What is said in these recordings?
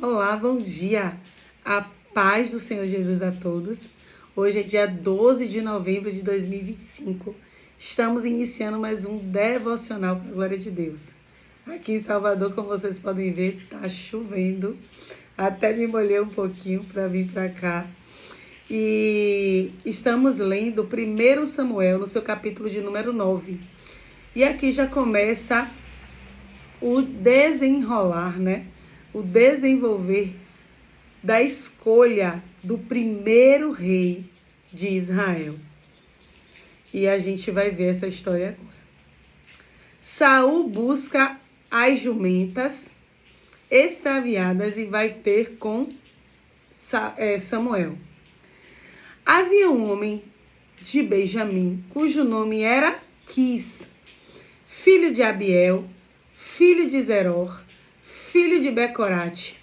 Olá, bom dia. A paz do Senhor Jesus a todos. Hoje é dia 12 de novembro de 2025. Estamos iniciando mais um devocional para a glória de Deus. Aqui em Salvador, como vocês podem ver, está chovendo. Até me molhei um pouquinho para vir para cá. E estamos lendo 1 Samuel, no seu capítulo de número 9. E aqui já começa o desenrolar, né? O desenvolver da escolha do primeiro rei de Israel. E a gente vai ver essa história agora. Saul busca as jumentas extraviadas e vai ter com Samuel. Havia um homem de Benjamim, cujo nome era Quis, filho de Abiel, filho de Zeror, filho de Becorate,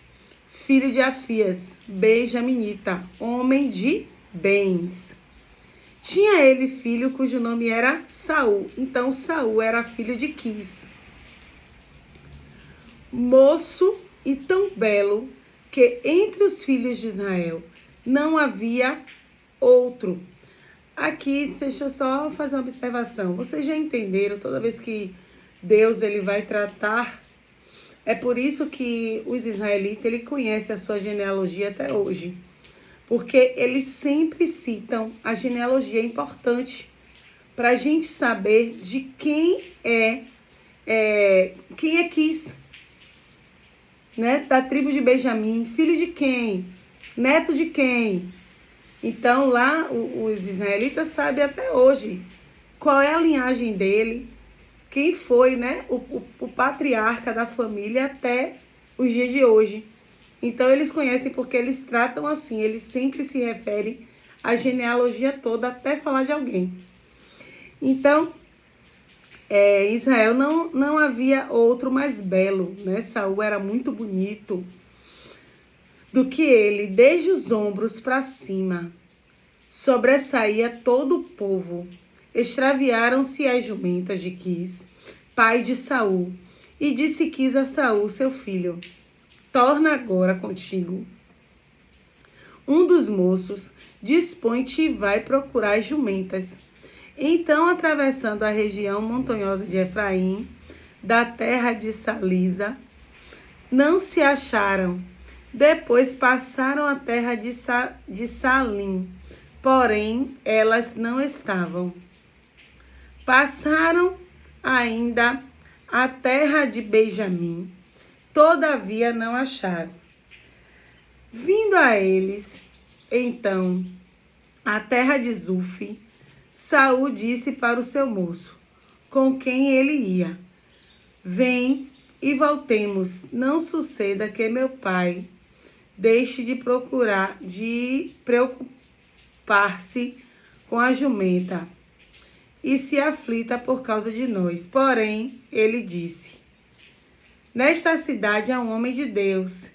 filho de Afias, benjaminita, homem de bens. Tinha ele filho cujo nome era Saul. Então Saul era filho de Quis, moço e tão belo que entre os filhos de Israel não havia outro. Aqui, deixa eu só fazer uma observação. Vocês já entenderam, toda vez que Deus ele vai tratar. É por isso que os israelitas ele conhecem a sua genealogia até hoje. Porque eles sempre citam a genealogia. É importante para a gente saber de quem é Quis, né? Da tribo de Benjamim, filho de quem? Neto de quem? Então lá os israelitas sabem até hoje qual é a linhagem dele, quem foi, né, o patriarca da família até os dias de hoje. Então eles conhecem porque eles tratam assim, eles sempre se referem à genealogia toda até falar de alguém. Então, Israel não havia outro mais belo, né? Saul era muito bonito do que ele, desde os ombros para cima. Sobressaía todo o povo. Extraviaram-se as jumentas de Quis, pai de Saul, e disse Quis a Saul, seu filho: torna agora contigo um dos moços, dispõe-te e vai procurar as jumentas. Então, atravessando a região montanhosa de Efraim, da terra de Salisa, não se acharam. Depois passaram a terra de Salim, porém elas não estavam. Passaram ainda a terra de Benjamim, todavia não acharam. Vindo a eles, então, a terra de Zuf, Saul disse para o seu moço, com quem ele ia: vem e voltemos, não suceda que meu pai deixe de preocupar-se com a jumenta e se aflita por causa de nós. Porém, ele disse: nesta cidade há um homem de Deus,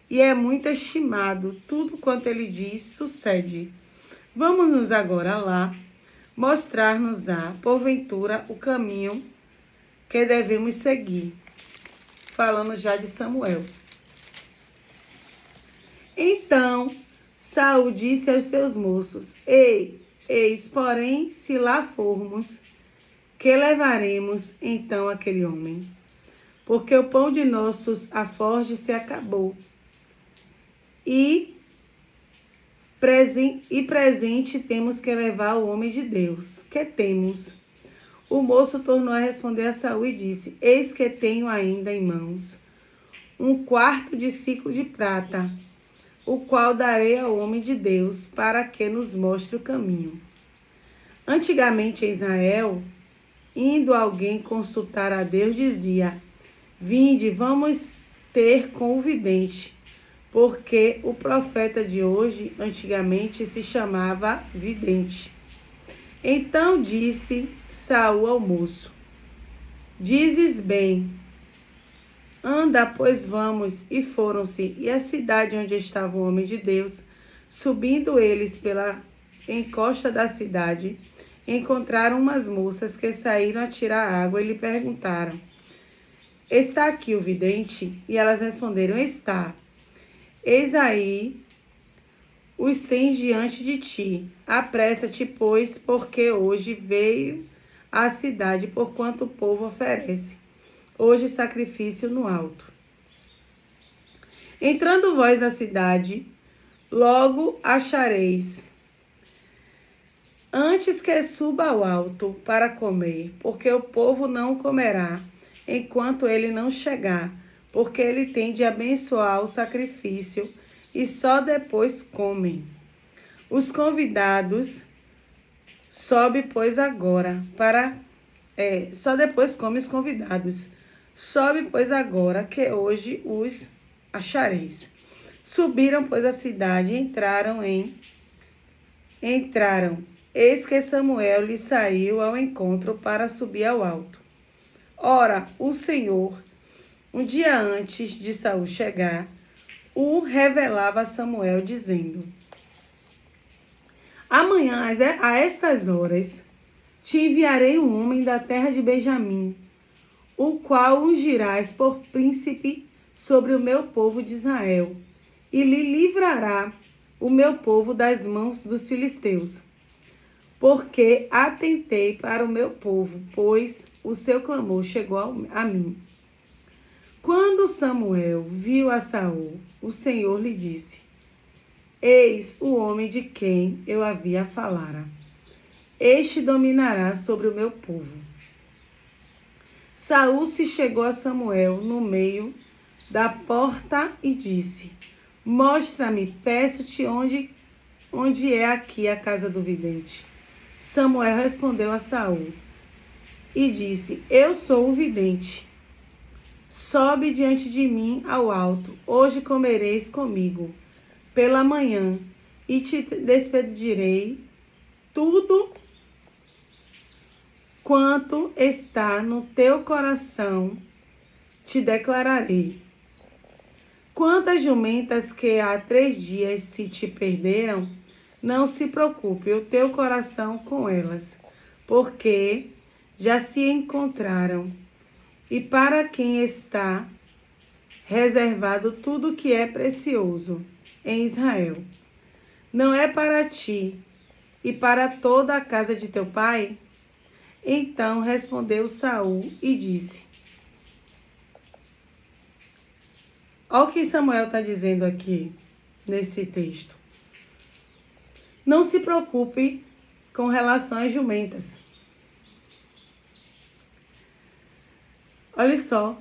e é muito estimado. Tudo quanto ele diz sucede. Vamos-nos agora lá, mostrar-nos-á, porventura, o caminho que devemos seguir. Falando já de Samuel. Então, Saul disse aos seus moços: eis, porém, se lá formos, que levaremos então aquele homem? Porque o pão de nossos aforjes se acabou. E presente temos que levar o homem de Deus. Que temos? O moço tornou a responder a Saul e disse: eis que tenho ainda em mãos um quarto de ciclo de prata, o qual darei ao homem de Deus, para que nos mostre o caminho. Antigamente em Israel, indo alguém consultar a Deus, dizia: vinde, vamos ter com o vidente, porque o profeta de hoje, antigamente, se chamava vidente. Então disse Saul ao moço: dizes bem, anda, pois vamos. E foram-se, e a cidade onde estava o homem de Deus, subindo eles pela encosta da cidade, encontraram umas moças que saíram a tirar água e lhe perguntaram: está aqui o vidente? E elas responderam: está. Eis aí, os tens diante de ti. Apressa-te, pois, porque hoje veio à cidade, porquanto o povo oferece hoje sacrifício no alto. Entrando vós na cidade, logo achareis, antes que suba ao alto para comer, porque o povo não comerá, enquanto ele não chegar, porque ele tem de abençoar o sacrifício, e só depois comem. Os convidados sobe, pois, agora, só depois come os convidados. Sobe, pois, agora, que hoje os achareis. Subiram, pois, a cidade e entraram. Eis que Samuel lhe saiu ao encontro para subir ao alto. Ora, o Senhor, um dia antes de Saul chegar, o revelava a Samuel, dizendo: amanhã, a estas horas, te enviarei um homem da terra de Benjamim, o qual ungirás por príncipe sobre o meu povo de Israel, e lhe livrará o meu povo das mãos dos filisteus. Porque atentei para o meu povo, pois o seu clamor chegou a mim. Quando Samuel viu a Saul, o Senhor lhe disse: eis o homem de quem eu havia falara. Este dominará sobre o meu povo. Saul se chegou a Samuel no meio da porta e disse: mostra-me, peço-te, onde é aqui a casa do vidente. Samuel respondeu a Saul e disse: eu sou o vidente. Sobe diante de mim ao alto. Hoje comereis comigo pela manhã e te despedirei tudo quanto está no teu coração, te declararei. Quantas jumentas que há 3 dias se te perderam, não se preocupe o teu coração com elas, porque já se encontraram. E para quem está reservado tudo que é precioso em Israel. Não é para ti e para toda a casa de teu pai? Então respondeu Saul e disse: olha o que Samuel está dizendo aqui nesse texto. Não se preocupe com relação às jumentas. Olha só,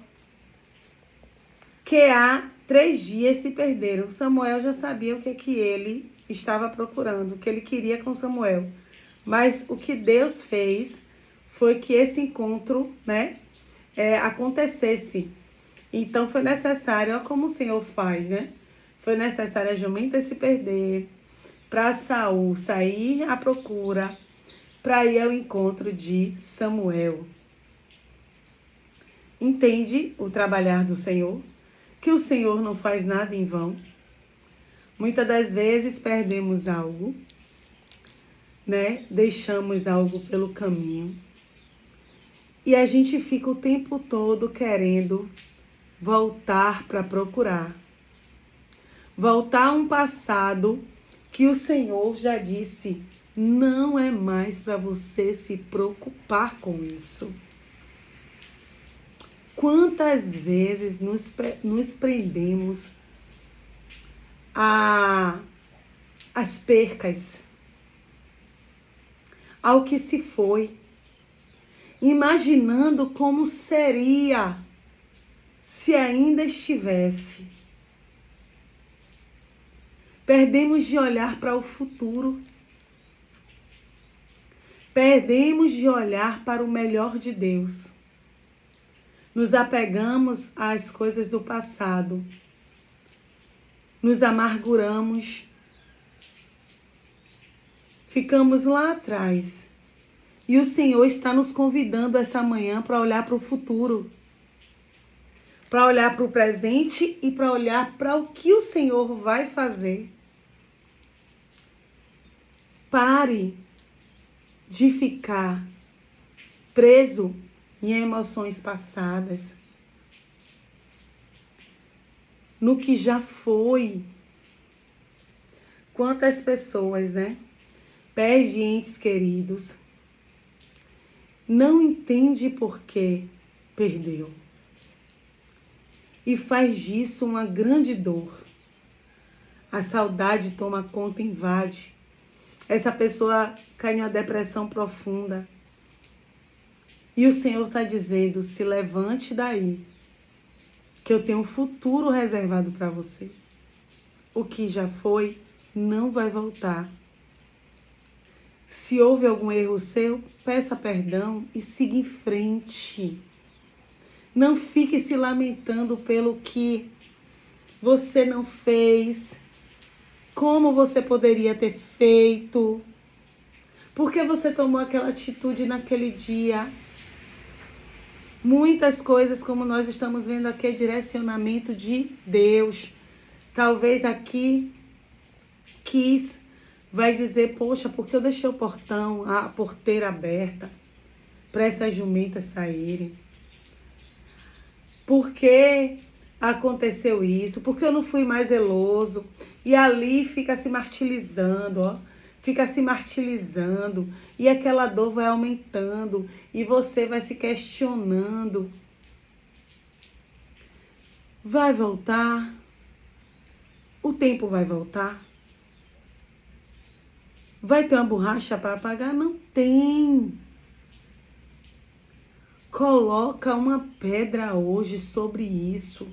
que há 3 dias se perderam. Samuel já sabia o que ele estava procurando, o que ele queria com Samuel. Mas o que Deus fez foi que esse encontro, acontecesse. Então foi necessário, olha como o Senhor faz, né? Foi necessário a jumenta se perder, para Saul sair à procura, para ir ao encontro de Samuel. Entende o trabalhar do Senhor? Que o Senhor não faz nada em vão. Muitas das vezes perdemos algo, deixamos algo pelo caminho. E a gente fica o tempo todo querendo voltar para procurar. Voltar a um passado que o Senhor já disse, não é mais para você se preocupar com isso. Quantas vezes nos prendemos às percas, ao que se foi, imaginando como seria se ainda estivesse. Perdemos de olhar para o futuro. Perdemos de olhar para o melhor de Deus. Nos apegamos às coisas do passado. Nos amarguramos. Ficamos lá atrás. E o Senhor está nos convidando essa manhã para olhar para o futuro. Para olhar para o presente e para olhar para o que o Senhor vai fazer. Pare de ficar preso em emoções passadas, no que já foi, Quantas pessoas, né? Perde entes queridos. Não entende por que perdeu. E faz disso uma grande dor. A saudade toma conta, invade. Essa pessoa cai em uma depressão profunda. E o Senhor está dizendo, se levante daí, que eu tenho um futuro reservado para você. O que já foi, não vai voltar. Se houve algum erro seu, peça perdão e siga em frente. Não fique se lamentando pelo que você não fez, como você poderia ter feito, porque você tomou aquela atitude naquele dia. Muitas coisas, como nós estamos vendo aqui, é direcionamento de Deus. Talvez aqui vai dizer, poxa, porque eu deixei o portão, a porteira aberta para essas jumentas saírem? Por que aconteceu isso? Porque eu não fui mais zeloso? E ali fica se martirizando, ó. Fica se martirizando. E aquela dor vai aumentando. E você vai se questionando. Vai voltar? O tempo vai voltar? Vai ter uma borracha para apagar? Não tem. Coloca uma pedra hoje sobre isso.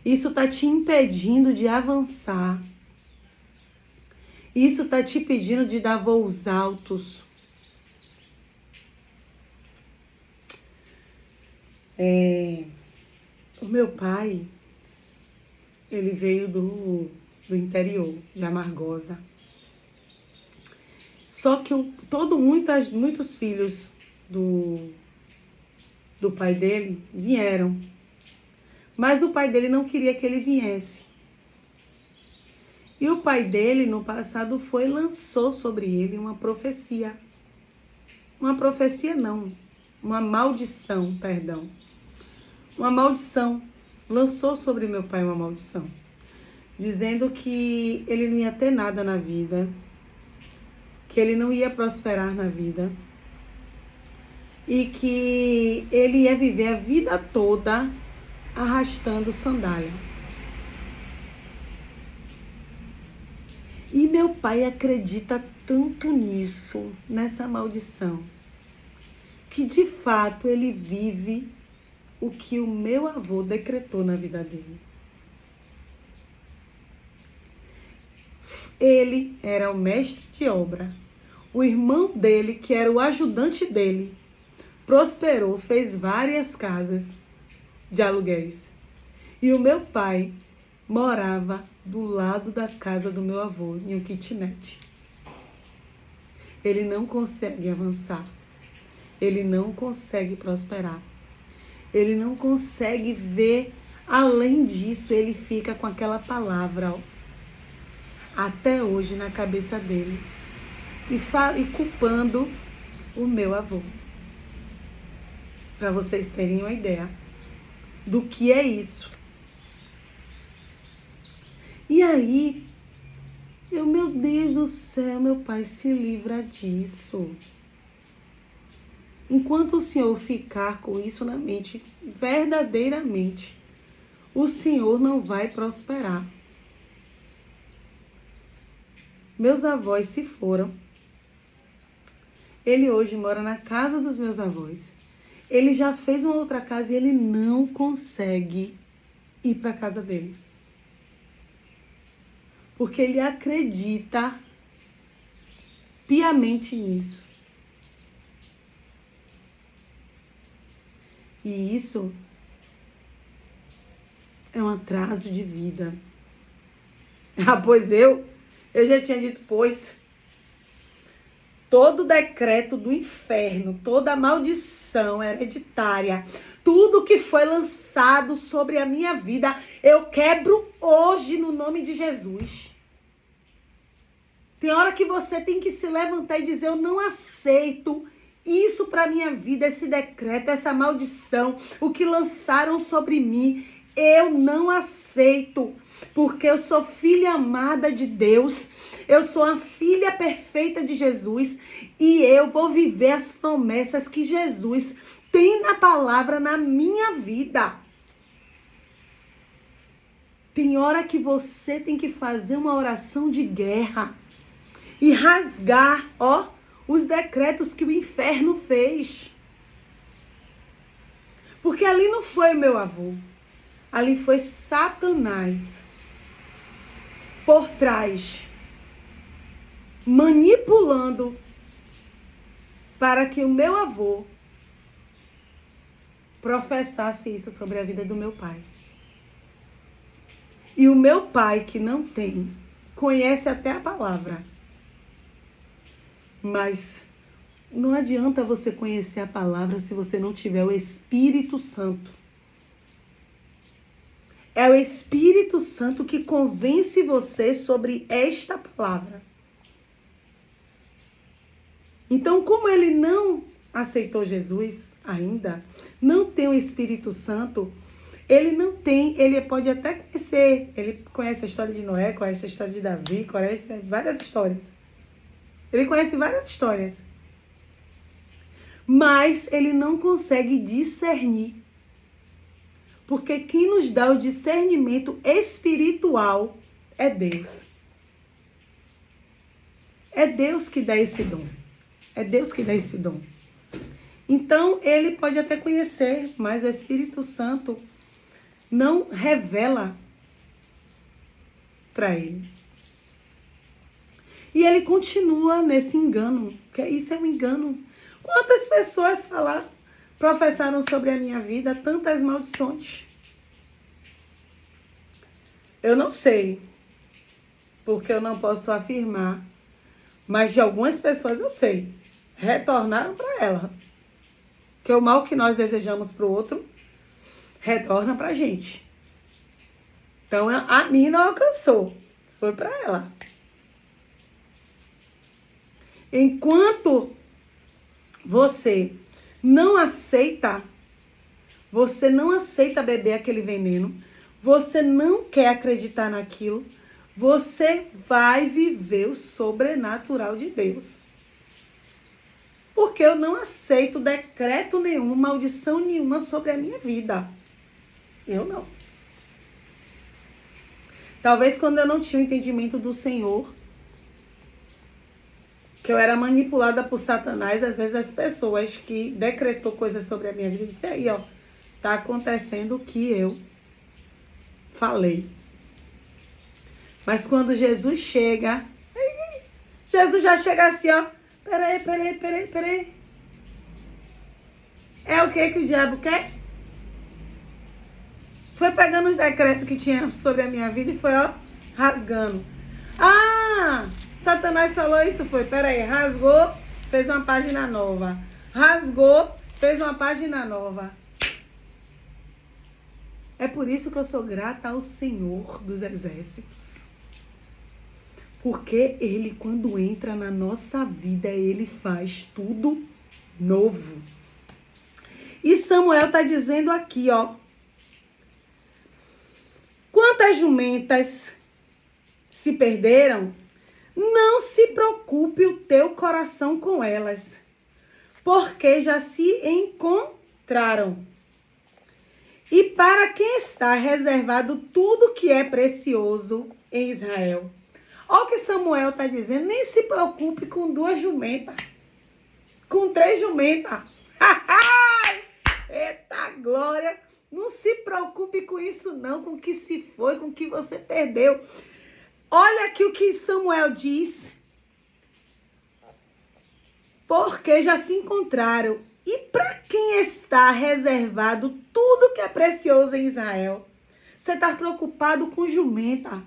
Isso está te impedindo de avançar. Isso está te impedindo de dar voos altos. O meu pai, ele veio do interior, de Amargosa. Só que muitos filhos do pai dele vieram. Mas o pai dele não queria que ele viesse. E o pai dele, no passado, lançou sobre ele uma profecia. Uma profecia não, uma maldição, perdão. Uma maldição. Lançou sobre meu pai uma maldição. Dizendo que ele não ia ter nada na vida. Que ele não ia prosperar na vida. E que ele ia viver a vida toda arrastando sandália. E meu pai acredita tanto nisso, nessa maldição, que de fato ele vive o que o meu avô decretou na vida dele. Ele era o mestre de obra. O irmão dele, que era o ajudante dele, prosperou, fez várias casas de aluguéis. E o meu pai morava do lado da casa do meu avô, em um kitnet. Ele não consegue avançar. Ele não consegue prosperar. Ele não consegue ver além disso. Ele fica com aquela palavra, ó, até hoje na cabeça dele. E culpando o meu avô. Para vocês terem uma ideia do que é isso. E aí, meu Deus do céu, meu pai, se livra disso. Enquanto o Senhor ficar com isso na mente, verdadeiramente, o Senhor não vai prosperar. Meus avós se foram. Ele hoje mora na casa dos meus avós. Ele já fez uma outra casa e ele não consegue ir para a casa dele. Porque ele acredita piamente nisso. E isso é um atraso de vida. Ah, pois eu já tinha dito, pois todo decreto do inferno, toda maldição hereditária, tudo que foi lançado sobre a minha vida, eu quebro hoje no nome de Jesus. Tem hora que você tem que se levantar e dizer, eu não aceito isso para minha vida, esse decreto, essa maldição, o que lançaram sobre mim, eu não aceito, porque eu sou filha amada de Deus, eu sou a filha perfeita de Jesus e eu vou viver as promessas que Jesus tem na palavra na minha vida. Tem hora que você tem que fazer uma oração de guerra e rasgar, os decretos que o inferno fez. Porque ali não foi meu avô, ali foi Satanás por trás, manipulando para que o meu avô professasse isso sobre a vida do meu pai. E o meu pai, que não tem, conhece até a palavra. Mas não adianta você conhecer a palavra se você não tiver o Espírito Santo. É o Espírito Santo que convence você sobre esta palavra. Então, como ele não aceitou Jesus ainda, não tem o Espírito Santo, ele pode até conhecer, ele conhece a história de Noé, conhece a história de Davi, conhece várias histórias. Ele conhece várias histórias. Mas ele não consegue discernir. Porque quem nos dá o discernimento espiritual é Deus. É Deus que dá esse dom. É Deus que dá esse dom. Então, ele pode até conhecer, mas o Espírito Santo não revela para ele. E ele continua nesse engano, que isso é um engano. Quantas pessoas professaram sobre a minha vida tantas maldições? Eu não sei, porque eu não posso afirmar, mas de algumas pessoas eu sei. Retornaram para ela. Que o mal que nós desejamos para o outro, retorna para a gente. Então, a mim não alcançou. Foi para ela. Enquanto você não aceita beber aquele veneno, você não quer acreditar naquilo, você vai viver o sobrenatural de Deus. Porque eu não aceito decreto nenhum, maldição nenhuma sobre a minha vida. Eu não. Talvez quando eu não tinha o entendimento do Senhor, que eu era manipulada por Satanás, às vezes as pessoas que decretou coisas sobre a minha vida, disse aí, tá acontecendo o que eu falei. Mas quando Jesus chega, Jesus já chega assim, peraí. É o que o diabo quer? Foi pegando os decretos que tinha sobre a minha vida e foi, rasgando. Satanás falou isso, peraí, rasgou, fez uma página nova. Rasgou, fez uma página nova. É por isso que eu sou grata ao Senhor dos Exércitos. Porque ele, quando entra na nossa vida, ele faz tudo novo. E Samuel está dizendo aqui, quantas jumentas se perderam, não se preocupe o teu coração com elas, porque já se encontraram. E para quem está reservado tudo que é precioso em Israel. Olha o que Samuel está dizendo, nem se preocupe com 2 jumentas, com 3 jumentas. Eita glória! Não se preocupe com isso não, com o que se foi, com o que você perdeu. Olha aqui o que Samuel diz. Porque já se encontraram. E para quem está reservado tudo que é precioso em Israel? Você está preocupado com jumenta.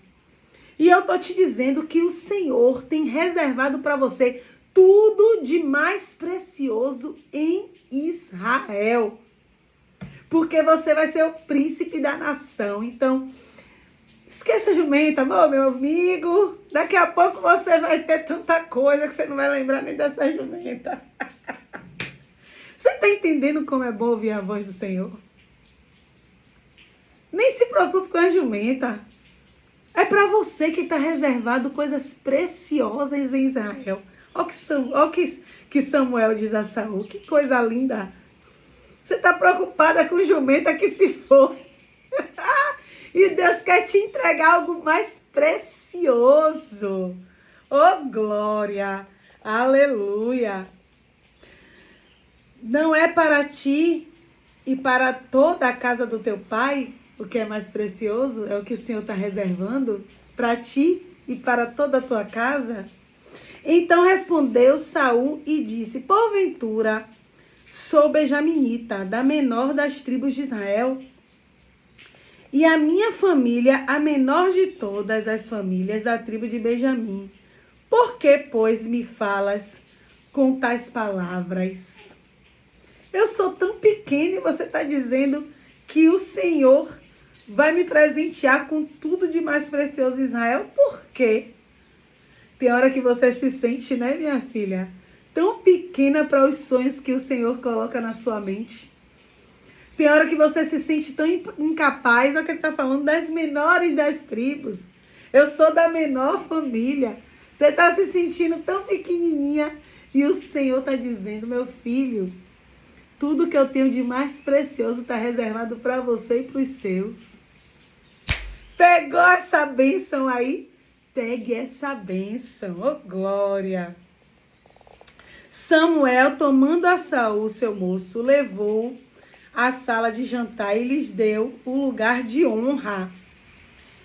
E eu estou te dizendo que o Senhor tem reservado para você tudo de mais precioso em Israel. Porque você vai ser o príncipe da nação. Então, esqueça a jumenta, meu amigo. Daqui a pouco você vai ter tanta coisa que você não vai lembrar nem dessa jumenta. Você está entendendo como é bom ouvir a voz do Senhor? Nem se preocupe com a jumenta. É para você que está reservado coisas preciosas em Israel. Olha o que Samuel diz a Saul. Que coisa linda. Você está preocupada com jumenta que se foi. E Deus quer te entregar algo mais precioso. Oh, glória. Aleluia. Não é para ti e para toda a casa do teu pai o que é mais precioso? É o que o Senhor está reservando para ti e para toda a tua casa? Então respondeu Saul e disse: porventura, sou benjaminita, da menor das tribos de Israel, e a minha família, a menor de todas as famílias da tribo de Benjamim. Por que, pois, me falas com tais palavras? Eu sou tão pequena e você está dizendo que o Senhor vai me presentear com tudo de mais precioso em Israel? Por quê? Tem hora que você se sente, né, minha filha, tão pequena para os sonhos que o Senhor coloca na sua mente. Tem hora que você se sente tão incapaz. Olha o que ele está falando, das menores das tribos. Eu sou da menor família. Você está se sentindo tão pequenininha e o Senhor está dizendo: meu filho, tudo que eu tenho de mais precioso está reservado para você e para os seus. Pegou essa bênção aí? Pegue essa bênção. Oh, glória! Samuel, tomando a Saul, seu moço, levou à sala de jantar e lhes deu o lugar de honra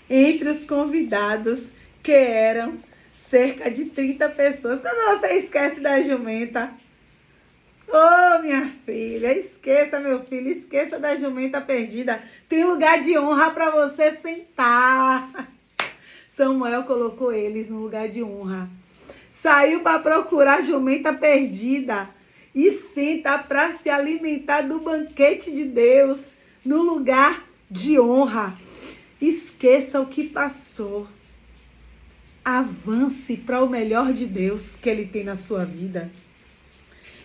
entre os convidados, que eram cerca de 30 pessoas. Quando você esquece da jumenta, oh, minha filha, esqueça, meu filho, esqueça da jumenta perdida. Tem lugar de honra para você sentar. Samuel colocou eles no lugar de honra. Saiu para procurar a jumenta perdida e senta para se alimentar do banquete de Deus, no lugar de honra. Esqueça o que passou. Avance para o melhor de Deus que Ele tem na sua vida.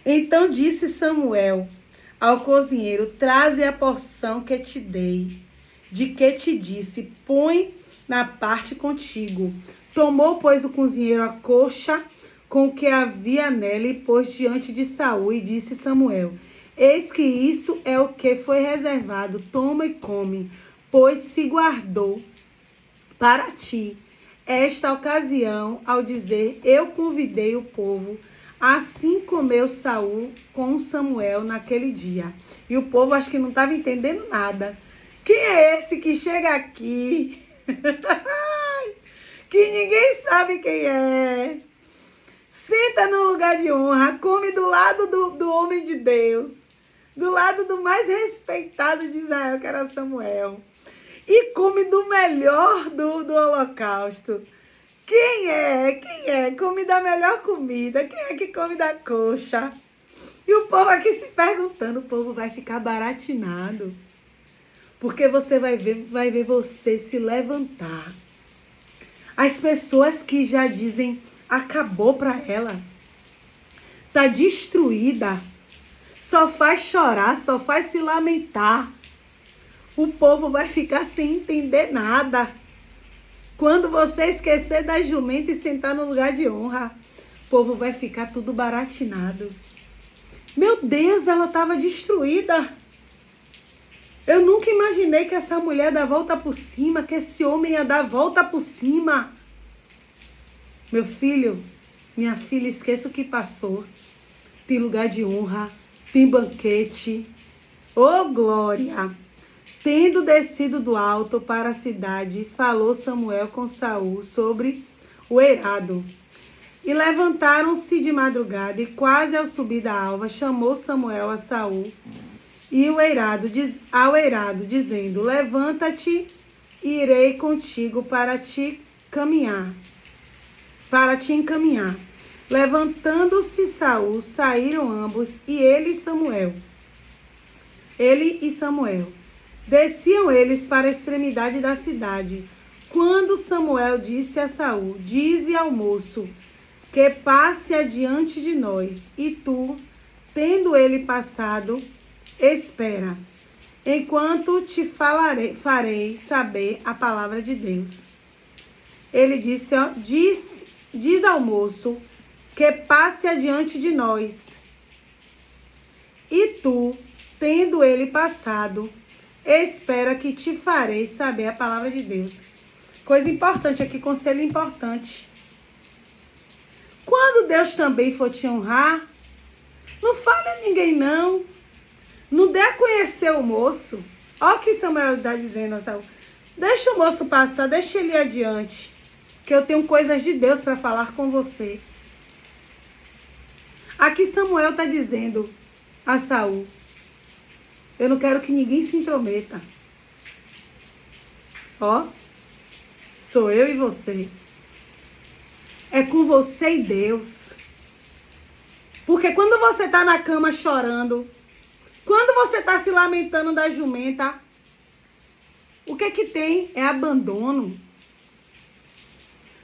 Então disse Samuel ao cozinheiro: traze a porção que te dei, de que te disse, põe na parte contigo. Tomou, pois, o cozinheiro a coxa com o que havia nela e pôs diante de Saul, e disse Samuel: eis que isto é o que foi reservado, toma e come, pois se guardou para ti esta ocasião, ao dizer: eu convidei o povo. Assim comeu Saul com Samuel naquele dia. E o povo acho que não estava entendendo nada. Quem é esse que chega aqui? Que ninguém sabe quem é. Senta no lugar de honra, come do lado do homem de Deus, do lado do mais respeitado de Israel, que era Samuel, e come do melhor do holocausto. Quem é? Quem é? Come da melhor comida. Quem é que come da coxa? E o povo aqui se perguntando, o povo vai ficar baratinado. Porque você vai ver você se levantar. As pessoas que já dizem, acabou para ela. Tá destruída. Só faz chorar, só faz se lamentar. O povo vai ficar sem entender nada. Quando você esquecer da jumenta e sentar no lugar de honra, o povo vai ficar tudo baratinado. Meu Deus, ela estava destruída. Eu nunca imaginei que essa mulher dá a volta por cima, que esse homem ia dar a volta por cima. Meu filho, minha filha, esqueça o que passou. Tem lugar de honra, tem banquete. Oh, glória! Tendo descido do alto para a cidade, falou Samuel com Saul sobre o eirado. E levantaram-se de madrugada, e quase ao subir da alva, chamou Samuel a Saul e ao eirado, dizendo: levanta-te e irei contigo para te encaminhar. Levantando-se Saul, saíram ambos, e ele e Samuel. Desciam eles para a extremidade da cidade. Quando Samuel disse a Saul: dize ao moço que passe adiante de nós, e tu, tendo ele passado, espera. enquanto te farei saber a palavra de Deus. Ele disse, ó, diz ao moço que passe adiante de nós. E tu, tendo ele passado, espera que te farei saber a palavra de Deus. Coisa importante aqui, conselho importante. Quando Deus também for te honrar, não fale a ninguém não. Não dê a conhecer o moço. Olha o que Samuel está dizendo a Saul. Deixa o moço passar, deixa ele ir adiante. Que eu tenho coisas de Deus para falar com você. Aqui Samuel está dizendo a Saul, eu não quero que ninguém se intrometa. Ó, sou eu e você. É com você e Deus. Porque quando você está na cama chorando, quando você está se lamentando da jumenta, o que que tem? É abandono.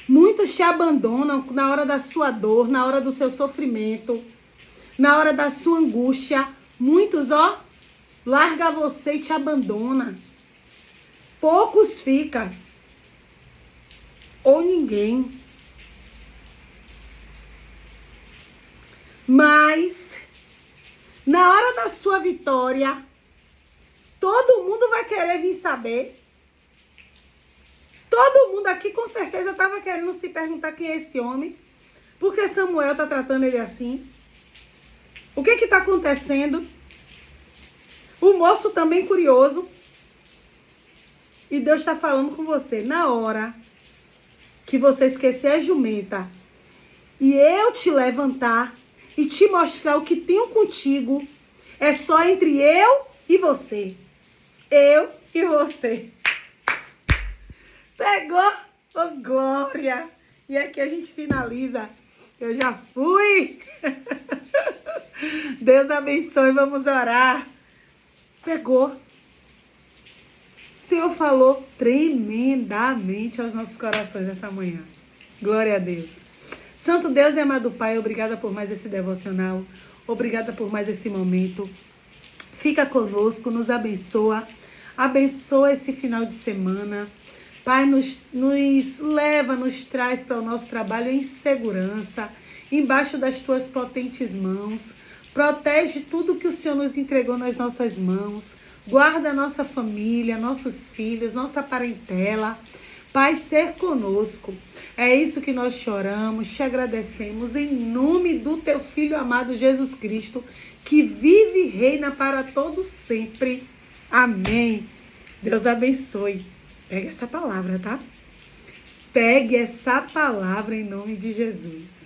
Muitos te abandonam na hora da sua dor, na hora do seu sofrimento, na hora da sua angústia. Muitos, ó, larga você e te abandona. Poucos ficam. Ou ninguém. Mas, na hora da sua vitória, todo mundo vai querer vir saber. Todo mundo aqui com certeza estava querendo se perguntar quem é esse homem. Por que Samuel está tratando ele assim? O que está acontecendo? O moço também curioso. E Deus está falando com você. Na hora que você esquecer a jumenta e eu te levantar e te mostrar o que tenho contigo, é só entre eu e você. Eu e você. Pegou? Oh, glória! E aqui a gente finaliza. Eu já fui. Deus abençoe, vamos orar. Pegou. O Senhor falou tremendamente aos nossos corações essa manhã. Glória a Deus. Santo Deus e amado Pai, obrigada por mais esse devocional. Obrigada por mais esse momento. Fica conosco, nos abençoa. Abençoa esse final de semana. Pai, nos leva, nos traz para o nosso trabalho em segurança, embaixo das tuas potentes mãos. Protege tudo que o Senhor nos entregou nas nossas mãos. Guarda a nossa família, nossos filhos, nossa parentela. Pai, ser conosco. É isso que nós choramos, te agradecemos em nome do teu Filho amado Jesus Cristo, que vive e reina para todo sempre. Amém. Deus abençoe. Pegue essa palavra, tá? Pegue essa palavra em nome de Jesus.